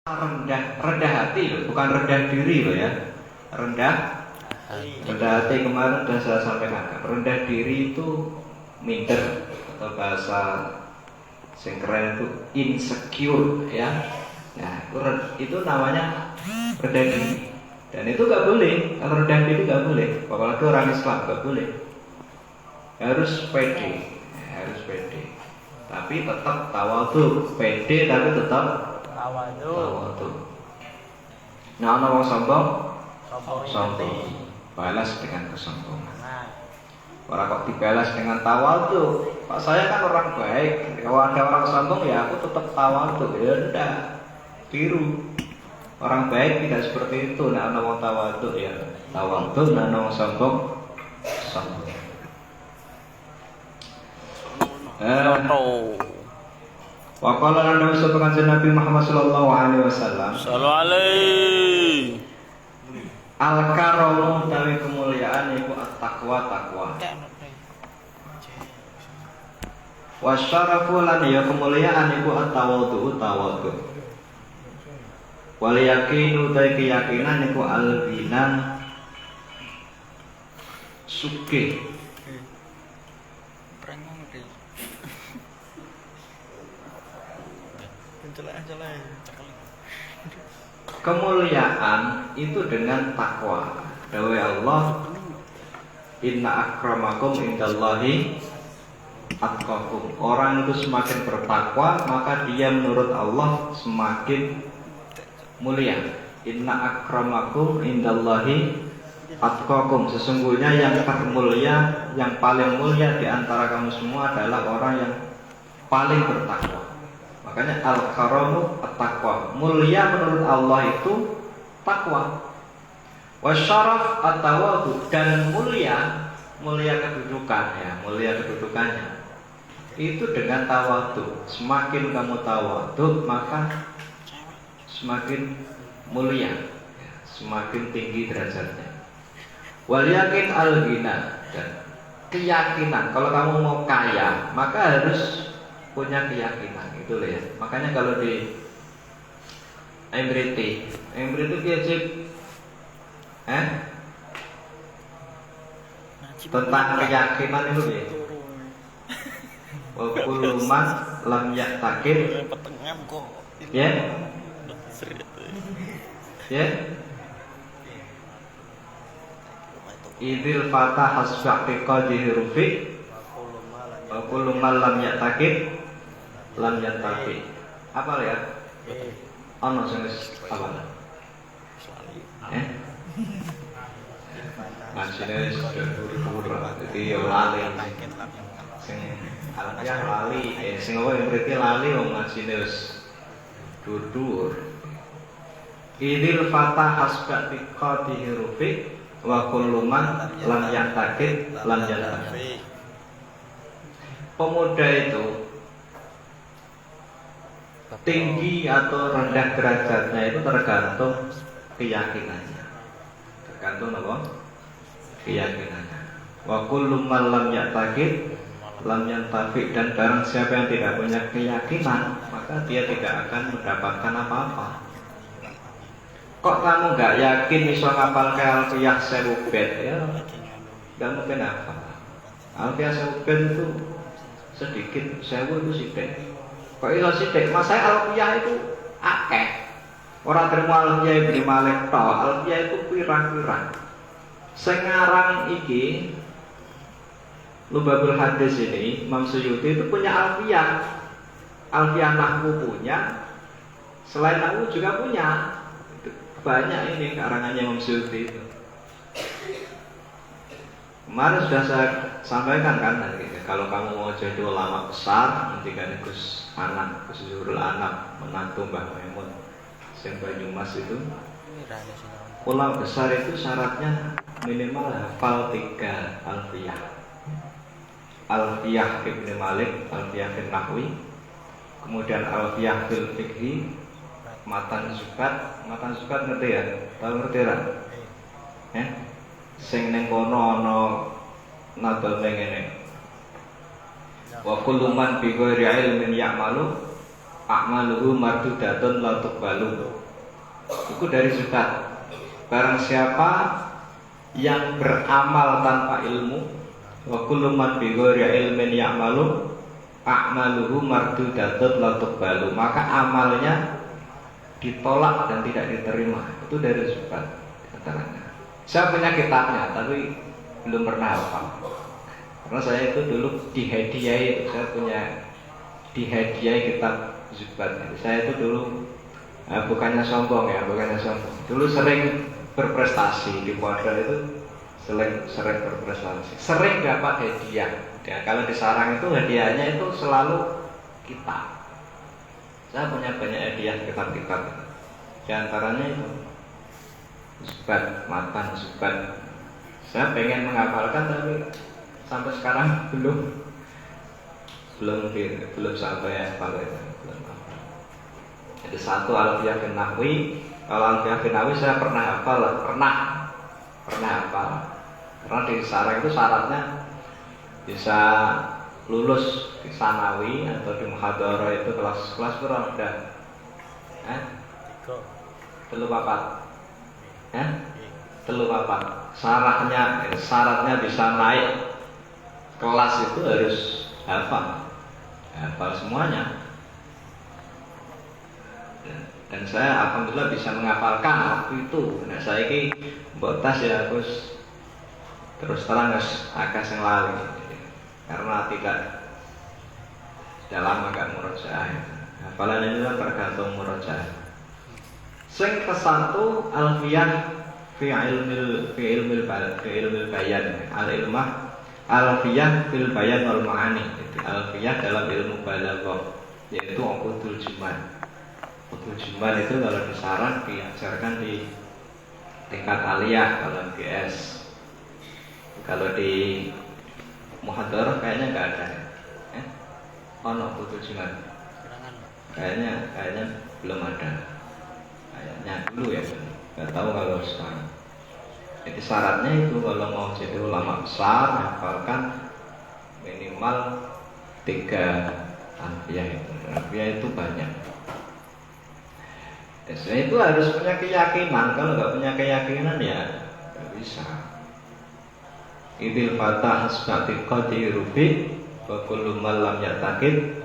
rendah hati loh, bukan rendah diri loh ya. Rendah hati kemarin sudah saya sampaikan. Rendah diri itu minder, atau bahasa sing keren itu insecure ya. Nah, itu namanya rendah diri. Dan itu gak boleh. Kalau rendah diri gak boleh. Apalagi orang Islam gak boleh. Harus pede, harus pede. Tapi tetap tawadhu, pede tapi tetap tawadhu. Nah, ana wong sombong, sombong. Balas dengan kesombongan. Orang kok dibalas dengan tawadhu. Pak, saya kan orang baik. Kalau ada orang sombong ya aku tetap tawadhu. Ya enggak. Tiru. Orang baik tidak seperti itu. Nah, ana wong tawadhu ya tawadhu, nah ana wong sombong sombong. Wa qala Nabi Nabi Muhammad sallallahu alaihi wasallam. Sallallahu alaihi. Al-karamu utawi kemuliaan iku at-taqwa takwa. Wa syarafu lan ya kemuliaan iku at-tawadhu tawadhu. Wal yaqinu utawi keyakinan iku al-bina sugih. Kemuliaan itu dengan takwa. Dawai Allah, inna akramakum indallahi atqakum. Orang itu semakin bertakwa, maka dia menurut Allah semakin mulia. Inna akramakum indallahi atqakum. Sesungguhnya yang termulia, yang paling mulia di antara kamu semua adalah orang yang paling bertakwa. Makanya al-karamu at-taqwa. Mulia menurut Allah itu takwa. Wasyaraf at-tawadhu, dan mulia kedudukan ya, mulia kedudukannya itu dengan tawadhu. Semakin kamu tawadhu maka semakin mulia ya, semakin tinggi derajatnya. Wal yakin al-ghina, dan keyakinan. Kalau kamu mau kaya maka harus punya keyakinan, gitu loh ya. Makanya kalau di MRT biasa tentang keyakinan itu ya. Wa kullu man lam yaqtakir ya. Ya. Idil fatah hasbaqi qadihi rufi wa kullu man lam yaqtakir lam yantafi. Apa ya? Ono sing apa? Masine sudah jadi ya lali. Sing alfiah lali, sing apa yang berarti lali wong masine wis dur-dur. Idil fatah hasbati qatihi rufi wa kullu man lam yantafi lam yantafi. Pemuda itu tinggi atau rendah derajatnya itu tergantung keyakinannya. Tergantung apa? Keyakinannya. Wa kullu man lam ya'taqid lam yantafi, dan barang siapa yang tidak punya keyakinan maka dia tidak akan mendapatkan apa-apa. Kok kamu nggak yakin bisa ngapal ke Alfiyah Serubet ya? Nggak mungkin apa. Alfiyah Serubet itu sedikit, sewu itu sidik. Kok iso sithik? Mas saya alfiyah itu akeh. Ora terima alfiyah Ibnu Malik tok, alfiyah itu pirang-pirang. Sing ngarang iki Lubabul Hadis ini, Imam Suyuti itu punya alfiyah. Alfiyah nahwu punya, selain nahwu juga punya. Banyak ini karangannya Imam Suyuti itu. Kemarin sudah saya sampaikan kan, kalau kamu mau jadi ulama besar, nanti kan Gus Anak, Gus Zurul Anak, menantu Mbah Maimun, Sing Banyumas itu. Ulama besar itu syaratnya minimal hafal 3 alfiyah. Alfiyah Ibnu Malik, alfiyah fil nahwi, kemudian alfiyah fil fikhi, matan zukat ngerti ya? Tahu ngerti kan? Sing ning kono ana nadone ngene. Wa kullu man bi ghairi ilmin ya'malu a'maluhu mardudatun la tuqbalu. Itu dari zukat. Barang siapa yang beramal tanpa ilmu, wa kullu man bi ghairi ilmin ya'malu a'maluhu mardudatun la tuqbalu, maka amalnya ditolak dan tidak diterima. Itu dari zukat keterangan. Saya punya kitabnya tapi belum pernah hafal. Karena saya itu dulu dihadiahi, saya punya dihadiahi kitab zubat. Saya itu dulu bukannya sombong ya, bukannya sombong. Dulu sering berprestasi di pondok itu, sering berprestasi, sering dapat hadiah. Ya, kalau di sarang itu hadiahnya itu selalu kitab. Saya punya banyak hadiah kitab-kitab. Di antaranya itu zubat, matan zubat. Saya pengen menghafalkan tapi sampai sekarang belum sampai hafal itu. Jadi satu Alfiyah bin Nahwi. Kalau Alfiyah bin Nahwi saya pernah hafal, pernah hafal. Karena di sarang itu syaratnya bisa lulus di sanawi atau di muhadharah itu kelas berapa udah? Telu papat. Syaratnya bisa naik kelas itu harus hafal semuanya. Dan saya alhamdulillah bisa menghafalkan waktu itu. Nah saya ini botas ya terus terang agak sing lali karena tidak lama gak murojaah. Hafalan ini kan tergantung murojaah. Sing kesatu alfiyah fi ilmil bayan, al-ilmah alfiyah fil bayan wal ma'ani. Alfiyah dalam ilmu balaghah, yaitu uqudul jumal. Uqudul jumal itu kalau di sarang diajarkan di tingkat aliyah, kalau GS. Kalau di muhadharah kayaknya nggak ada. Ono uqudul jumal. Kayaknya belum ada. Kayaknya dulu ya, nggak tahu kalau sekarang. Jadi syaratnya itu kalau mau jadi ulama besar hafalkan minimal 3 alfiyah itu. Alfiyah itu banyak. Jadi itu harus punya keyakinan. Kalau nggak punya keyakinan ya nggak bisa. Idil fatah hasbati qadirubi wa kullu man lam yataqid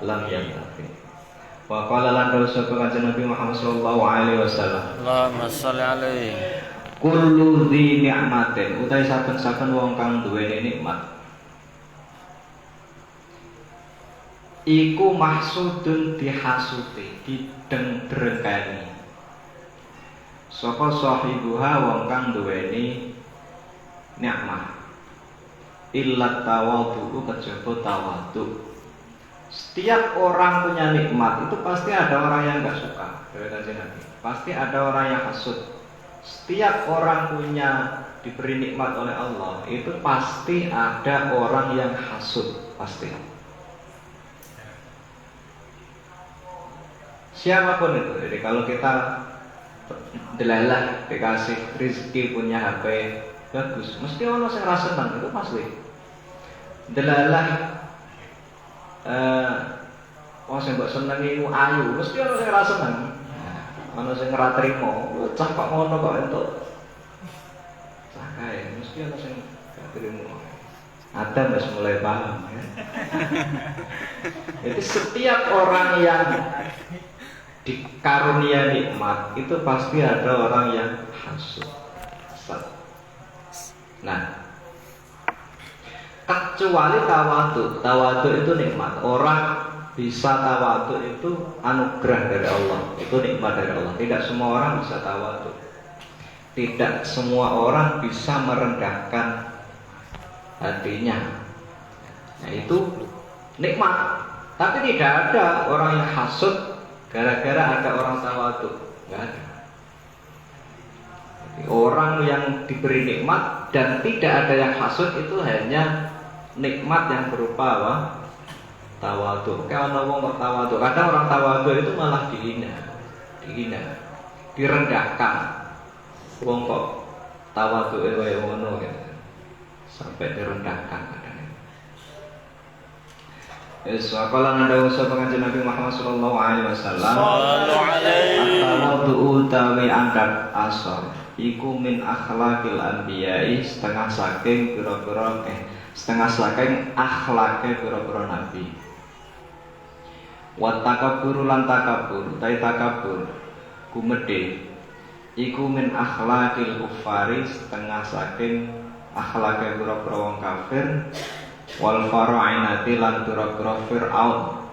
lam yataqid. Wa qala lan rasul kanjeng Nabi Muhammad sallallahu alaihi wasallam. Allahumma shalli alaihi. Kullu dzi ni'matin, utahe saben-saben wong kang duweni nikmat iku mahsudun dihasuti, dideng-drengkani sapa sahibuha wong kang duweni nikmat illa tawadhu, kejaba tawadhu. Setiap orang punya nikmat itu pasti ada orang yang enggak suka. Pasti ada orang yang hasud. Setiap orang punya diberi nikmat oleh Allah itu pasti ada orang yang hasud, pasti. Siapapun itu. Jadi kalau kita delalah dikasih rezeki punya HP bagus, mesti orang yang rasa senang, itu pasti. Delalah wong sing mbok senengi ayu, mesti orang yang rasa senang. Ana sing ora trimo, cah kok ngono kok entuk. Cah kae mesti ana sing gak trimo. Ada wis mulai paham ya. Jadi setiap orang yang dikarunia nikmat itu pasti ada orang yang hasud. Nah, kecuali tawadhu. Tawadhu itu nikmat. Orang bisa tawadhu itu anugerah dari Allah, itu nikmat dari Allah. Tidak semua orang bisa tawadhu. Tidak semua orang bisa merendahkan hatinya. Nah itu nikmat. Tapi tidak ada orang yang hasud gara-gara ada orang tawadhu. Tidak ada. Jadi, orang yang diberi nikmat dan tidak ada yang hasud itu hanya nikmat yang berupa apa? Tawadhu. Kalau wong kok tawadhu, kadang orang tawadhu itu malah dihina, direndahkan. Wong kok tawadhu kaya ngono gitu. Sampai direndahkan kadang. Yes, waqala nanda usaha pengajian Nabi Muhammad sallallahu alaihi wasallam. Sallallahu alaihi. At-tawadhu utawi angkat asor iku min akhlaqil anbiya'i setengah saking akhlake pira-pira nabi. Wa takabbur lan takabbur, takabur kumedhe iku min akhlaqil kuffari setengah saking akhlake pira-pira wong kafir. Wal fara'inati lan pira-pira Fir'aun.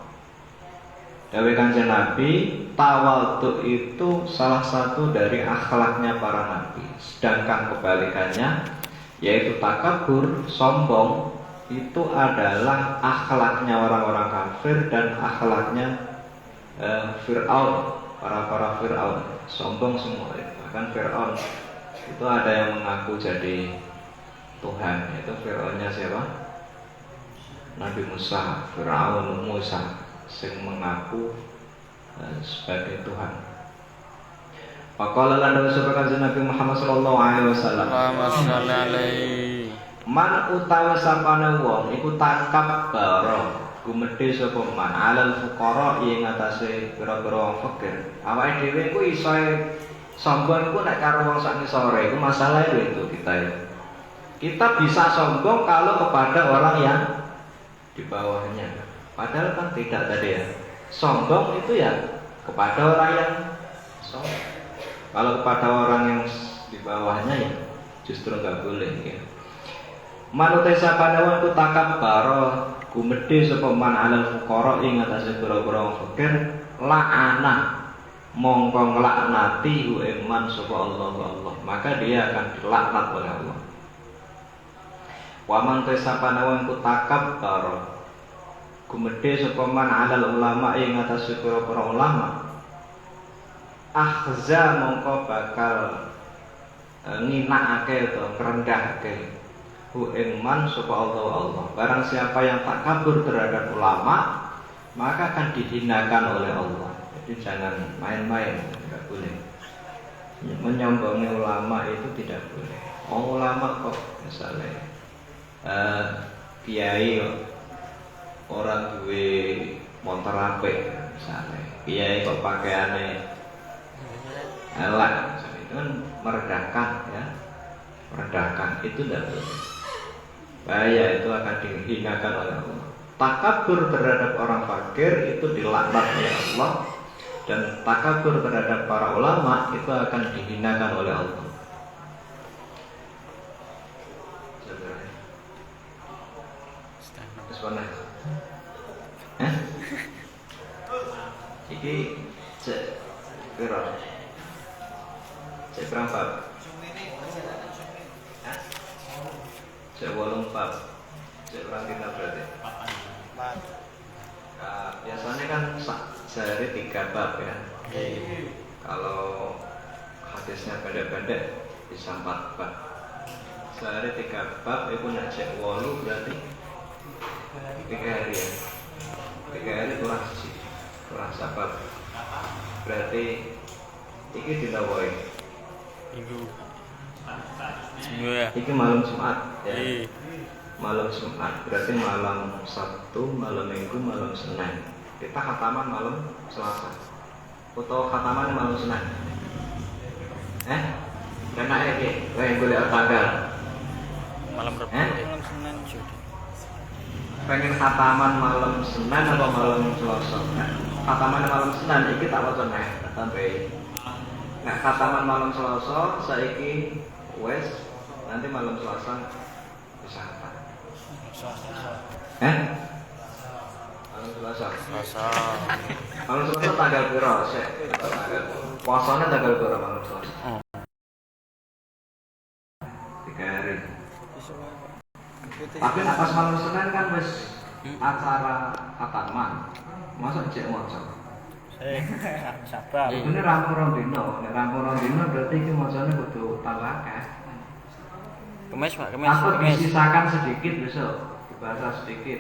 Dawe Kanjeng Nabi, tawadhu itu salah satu dari akhlaknya para nabi. Sedangkan kebalikannya yaitu takabur, sombong, itu adalah akhlaknya orang-orang kafir dan akhlaknya Fir'aun, para Fir'aun. Sombong semua itu. Bahkan Fir'aun itu ada yang mengaku jadi Tuhan. Itu Fir'aunnya siapa? Nabi Musa, Fir'aun Musa sing mengaku sebagai Tuhan. Faqala lan dawuh Kanjeng Nabi Muhammad sallallahu alaihi wasallam. Man utawa sapane wong iku takab baro gumedhe sapa man alal fuqara ing atase pira-pira wong fakir. Awake dhewe iku iso sombong iku nek karo wong sak ngisore iku masalah itu kita. Kita bisa sombong kalau kepada orang yang di bawahnya. Padahal kan tidak tadi ya. Sombong itu ya kepada orang yang sombong. Kalau kepada orang yang di bawahnya ya justru nggak boleh ya. Manute sapane wong ku takabbaro gumedhe sapa man alal fuqara ing atase pira-pira wong fakir la'ana mongko nglaknati man sapa Allah. Maka dia akan dilaknat oleh Allah. Waman tesapane wong ku takabbaro gumedhe sapa man alal ulama ing atase pira-pira ulama akhza mongko bakal nginakake atau ngrendahake hu ing man sapa Allah. Barang siapa yang takabur terhadap ulama maka akan dihinakan oleh Allah. Jadi jangan main-main, tidak boleh. Menyombongi ulama itu tidak boleh. Ulama kok misalnya kiai orang duwe motor apik misalnya, kiai kok pakaiannya elek, itu kan merendahkan ya, merendahkan itu tidak boleh. Bahaya, itu akan dihinakan oleh Allah. Takabur terhadap orang fakir itu dilaknat oleh Allah, dan takabur terhadap para ulama itu akan dihinakan oleh Allah. Mana? Iki cek berapa? Cek berapa? Cek 84. Cek berapa kita berarti? 4. Nah, biasanya kan sehari 3 bab ya. Kalau hadisnya pendek-pendek bisa 4 bab. Sehari 3 bab itu nak cek 8 berarti 3 hari ya. 3 hari kurang sabar. Berarti iki dina wae. Minggu ya. Iki malam Jumat ya. Malam Jumat berarti malam Sabtu, malam Minggu, malam Senin. Kita khataman malam Selasa. Atau khataman malam Senin. Kena iki, wae golek tanggal. Malam Rabu, malam Senin juga. Pengen khataman malam Senin atau malam Selasa? Khataman malam Senin iki tak waca nek tambahi. Nek khataman malam Selasa saiki wes nanti malam Selasa bisa khatam. Malam Selasa. Malam Selasa tanggal piro? Puasanya tanggal piro malam Selasa? 3 hari. Tapi nak pas malam Senin kan wis acara khataman. Masa cek maca. Sabar. Ini rampung rong dino, nek rampung rong dino berarti iki macane kudu tambah akeh. Kemes, Pak, kemes. Aku disisakan sedikit besok, dibaca sedikit.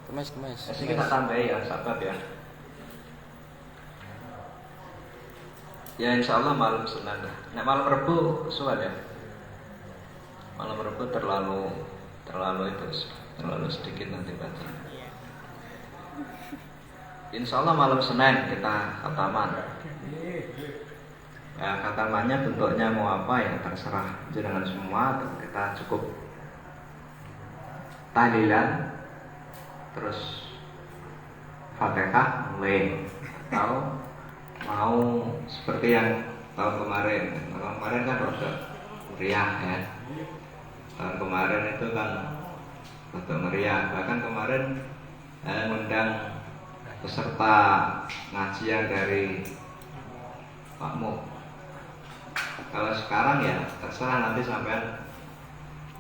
Kemes. Jadi kita tambahi ya, sabar ya. Ya insya Allah malam Senin. Nek malam Rebu soal ya. Malam Rebu terlalu itu. Lalu sedikit nanti baca. Insya Allah malam Senin kita khataman. Ya, khatamannya bentuknya mau apa ya terserah jenengan semua. Kita cukup tahlilan, terus Fatihah mulai, atau mau seperti yang tahun kemarin. Tahun kemarin kan rada meriah ya. Tahun kemarin itu kan rada meriah. Bahkan kemarin mengundang peserta ngajian dari Pak Mu. Kalau sekarang ya terserah nanti sampean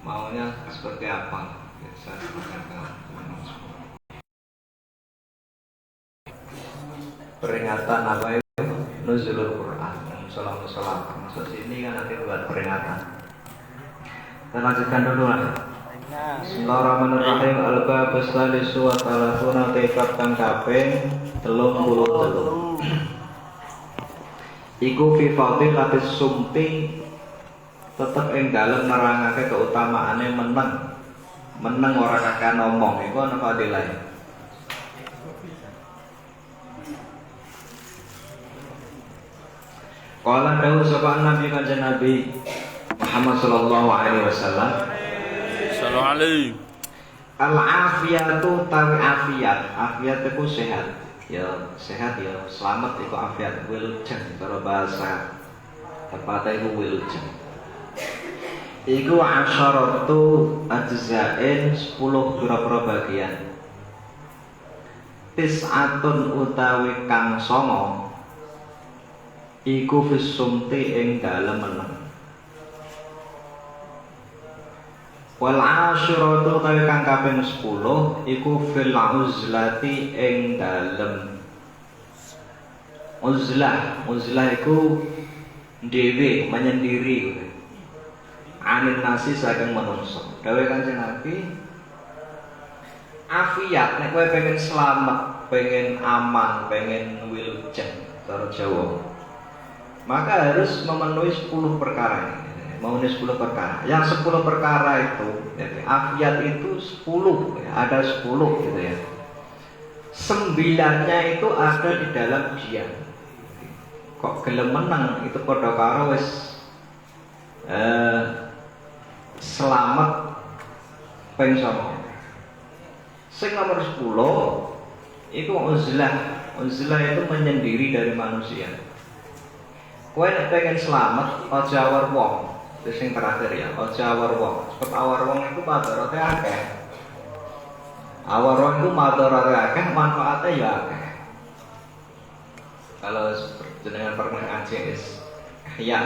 maunya seperti apa. Saya serahkan ke teman-teman semua. Peringatan apa itu? Nuzulul Quran. Musola-musola masuk sini kan nanti buat peringatan. Kita lanjutkan dulu lah. Bismillahirrahmanirrahim. Al-bab as-salisu wa thalathuna tifat kang kaping 33. Iku fi fadilatis sumti tetep ing dalem nerangake keutamaane meneng ora kakek ngomong iku ana fadilahe. Qala dawuh sapa Nabi kanjeng Nabi Muhammad sallallahu alaihi wasallam. Sallallahu alaihi. Al-afiyatu tawi afiat. Afiat itu sehat. Ya sehat ya selamat itu afiat. Wilujeng cara bahasa tepatnya itu wilujeng. Iku asyaratu ajzain 10 pira-pira bagian. Tis'atun utawi kang songo iku fis sumti ing dalem meneng. Wal asyiratu utawi kang kaping 10 iku fil uzlati ing dalem uzlah. Uzlah iku dhewe menyendiri anin nasi saking manungsa. Dawuh Kanjeng Nabi, afiat nek kowe pengen selamat, pengen aman, pengen wilujeng cara Jawa, maka harus memenuhi 10 perkara ini. Memenuhi 10 perkara. Yang 10 perkara itu, jadi afiat itu 10, ya, ada 10 gitu ya. 9-nya itu ada di dalam dia. Kok gelem menang itu padha karo wis selamat ping 9. Sing nomor 10 itu uzlah. Uzlah itu menyendiri dari manusia. Kowe nek pengen selamat aja awar wong. Itu sing terakhir ya, aja awar wong. Sebab awar wong itu madharate akeh. Awar wong itu madharate akeh, manfaate ya akeh. Kalau jenengan pernah ngaji ya,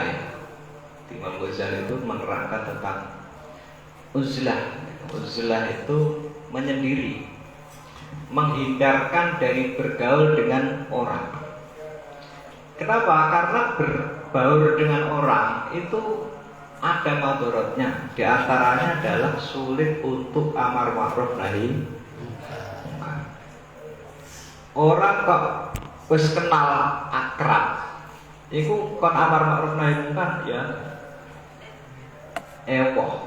Imam Ghazali itu menerangkan tentang uzlah. Uzlah itu menyendiri, menghindarkan dari bergaul dengan orang. Kenapa? Karena berbaur dengan orang itu ada madharatnya. Di antaranya adalah sulit untuk amar ma'ruf nahi munkar. Orang kok wis kenal akrab, iku kon amar ma'ruf nahi munkar ya ewoh.